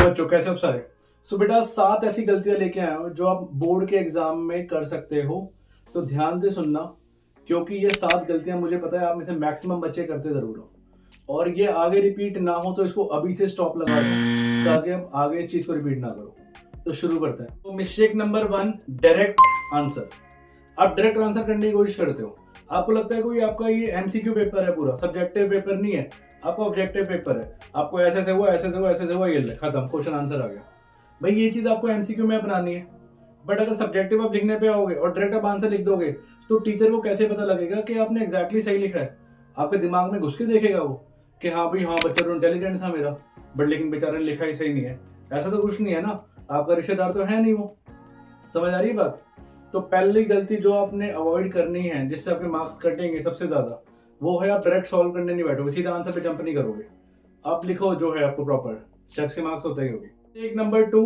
बच्चों, कैसे हो सारे? बेटा 7 ऐसी गलतियां लेके आया हूं जो आप बोर्ड के एग्जाम में कर सकते हो। तो ध्यान से सुनना, क्योंकि ये 7 गलतियां मुझे पता है आप में से मैक्सिमम बच्चे करते जरूर हो, और ये आगे रिपीट ना हो तो इसको अभी से स्टॉप लगा दो ताकि आप आगे इस चीज को रिपीट ना करो। तो शुरू करते हैं। तो मिस्टेक नंबर 1, डायरेक्ट आंसर। आप डायरेक्ट आंसर करने की कोशिश करते हो। आपको लगता है कोई आपका ये एमसीक्यू पेपर है, पूरा सब्जेक्टिव पेपर नहीं है, आपका ऑब्जेक्टिव पेपर है। आपको ऐसे से हुआ, ऐसे से हुआ, ऐसे से हुआ, ये ले खत्म, क्वेश्चन आंसर आ गया। भाई ये चीज आपको एमसीक्यू में अपनानी है। बट अगर सब्जेक्टिव आप लिखने पे आओगे और डायरेक्ट आप आंसर लिख दोगे तो टीचर को कैसे पता लगेगा कि आपने एग्जैक्टली सही लिखा है? आपके दिमाग में घुस के देखेगा वो कि हाँ भाई, हाँ बच्चा तो इंटेलिजेंट था मेरा, बट लेकिन बेचारे ने लिखा ही सही नहीं है। ऐसा तो कुछ नहीं है ना, आपका रिश्तेदार तो है नहीं वो। समझ आ रही है बात? तो पहली गलती जो आपने अवॉइड करनी है, जिससे आपके मार्क्स कटेंगे सबसे ज्यादा, वो है आप डायरेक्ट सॉल्व करने नहीं बैठोगे, सीधा आंसर पे जंप नहीं करोगे। आप लिखो जो है आपको प्रॉपर स्टेप्स के मार्क्स होते ही होगी। एक नंबर 2,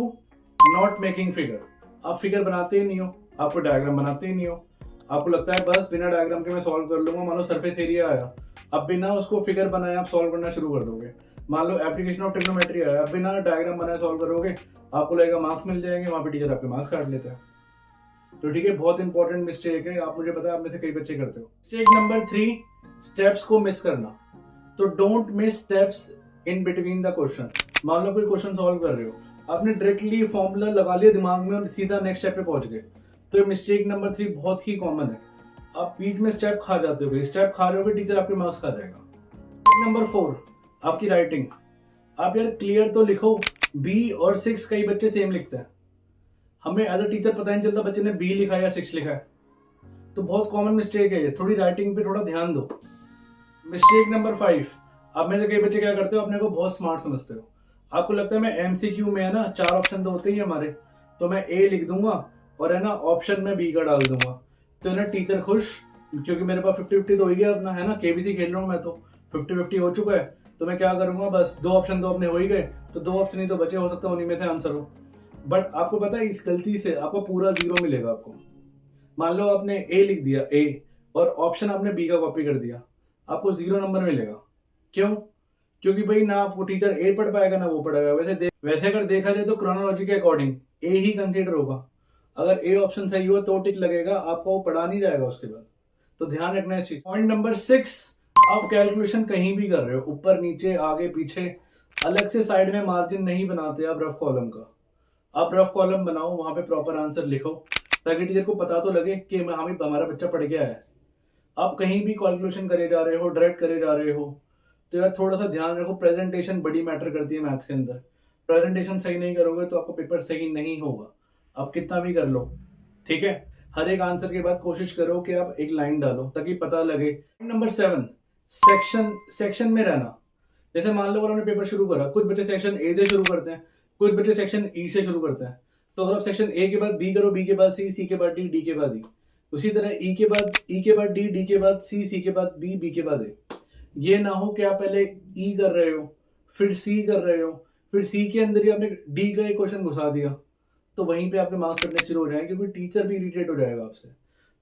नॉट मेकिंग फिगर। आप फिगर बनाते ही नहीं हो, आपको डायग्राम बनाते ही नहीं हो। आपको लगता है बस बिना डायग्राम के मैं सॉल्व कर लूंगा। मान लो सरफेस एरिया आया, अब बिना उसको फिगर बनाए आप सॉल्व करना शुरू कर दोगे। मान लो एप्लीकेशन ऑफ ट्रिग्नोमेट्री आया, अब बिना डायग्राम बनाए सॉल्व करोगे, आपको लगेगा मार्क्स मिल जाएंगे, वहां पे टीचर आपके मार्क्स काट लेते हैं। तो ठीक है, बहुत इंपॉर्टेंट मिस्टेक है, आप मुझे पता है आप में से कई बच्चे करते हो। मिस्टेक नंबर 3, स्टेप्स को मिस करना। तो don't miss steps in between the question. मान लो कोई क्वेश्चन सॉल्व कर रहे हो, आपने डायरेक्टली फॉर्मूला लगा लिया दिमाग में और सीधा नेक्स्ट स्टेप पे पहुंच गए, तो ये मिस्टेक नंबर 3 बहुत ही कॉमन है। आप बीच में स्टेप खा जाते हो, स्टेप खा रहे हो, टीचर आपके मार्क्स खा जाएगा। नंबर 4, आपकी राइटिंग। आप यार क्लियर तो लिखो। बी और 6 कई बच्चे सेम लिखते हैं, हमें एज अ टीचर पता नहीं चलता बच्चे ने बी लिखा है या 6 लिखा है। तो बहुत कॉमन मिस्टेक है ये, थोड़ी राइटिंग पे थोड़ा ध्यान दो। मिस्टेक नंबर 5, अब मेरे कई बच्चे क्या करते हो, अपने को बहुत स्मार्ट समझते हो। आपको लगता है मैं एमसीक्यू में है ना 4 ऑप्शन तो होते ही हमारे, तो मैं ए लिख दूंगा और है ना ऑप्शन में बी का डाल दूंगा, तो है ना टीचर खुश, क्योंकि मेरे पास 50-50 तो हो गया अपना, है ना केबीसी खेल रहा हूँ मैं, तो 50-50 हो चुका है। तो मैं क्या करूंगा, बस 2 ऑप्शन तो अपने हो ही गए, तो 2 ऑप्शन ही तो बचे, हो सकता है उन्हीं में से आंसर हो। बट आपको पता है इस गलती से आपको पूरा 0 मिलेगा आपको। मान लो आपने ए लिख दिया, ए, और ऑप्शन आपने बी का कॉपी कर दिया, आपको 0 नंबर मिलेगा। क्यों? क्योंकि भाई ना आपको टीचर ए पढ़ पाएगा ना वो पढ़ेगा। वैसे अगर देखा जाए तो क्रोनोलॉजी के अकॉर्डिंग ए ही कंसीडर होगा। अगर ए ऑप्शन सही हुआ तो टिक लगेगा, आपको वो पढ़ा नहीं जाएगा उसके बाद। तो ध्यान रखना इस चीज। पॉइंट नंबर 6, आप कैलकुलेशन कहीं भी कर रहे हो, ऊपर नीचे आगे पीछे, अलग से साइड में मार्जिन नहीं बनाते आप रफ कॉलम का। आप रफ कॉलम बनाओ, वहां पे प्रॉपर आंसर लिखो, ताकि टीचर को पता तो लगे कि हमारा बच्चा पढ़ गया है। आप कहीं भी कैलकुलेशन करे जा रहे हो, डायरेक्ट करे जा रहे हो, तो यार थोड़ा सा ध्यान रखो, प्रेजेंटेशन बड़ी मैटर करती है मैथ्स के अंदर। प्रेजेंटेशन सही नहीं करोगे तो आपको पेपर सही नहीं होगा, आप कितना भी कर लो। ठीक है, हर एक आंसर के बाद कोशिश करो कि आप एक लाइन डालो ताकि पता लगे। नंबर 7, सेक्शन में रहना। जैसे मान लो अगर हमने पेपर शुरू करा, कुछ बच्चे सेक्शन ए से शुरू करते हैं, कुछ बच्चे सेक्शन ई से शुरू करते हैं। तो अगर आप सेक्शन ए के बाद बी करो, बी के बाद सी, सी के बाद डी, डी के बाद ई, उसी तरह ई के बाद डी, डी के बाद सी, सी के बाद बी, बी के बाद ए। ये ना हो कि आप पहले ई कर रहे हो, फिर सी कर रहे हो, फिर सी के अंदर ही आपने डी का एक क्वेश्चन घुसा दिया, तो वहीं पे आपके मार्क्स कटने शुरू हो जाएंगे, क्योंकि टीचर भी इरिटेट हो जाएगा आपसे।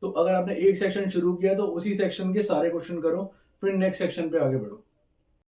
तो अगर आपने एक सेक्शन शुरू किया तो उसी सेक्शन के सारे क्वेश्चन करो, फिर नेक्स्ट सेक्शन पे आगे बढ़ो।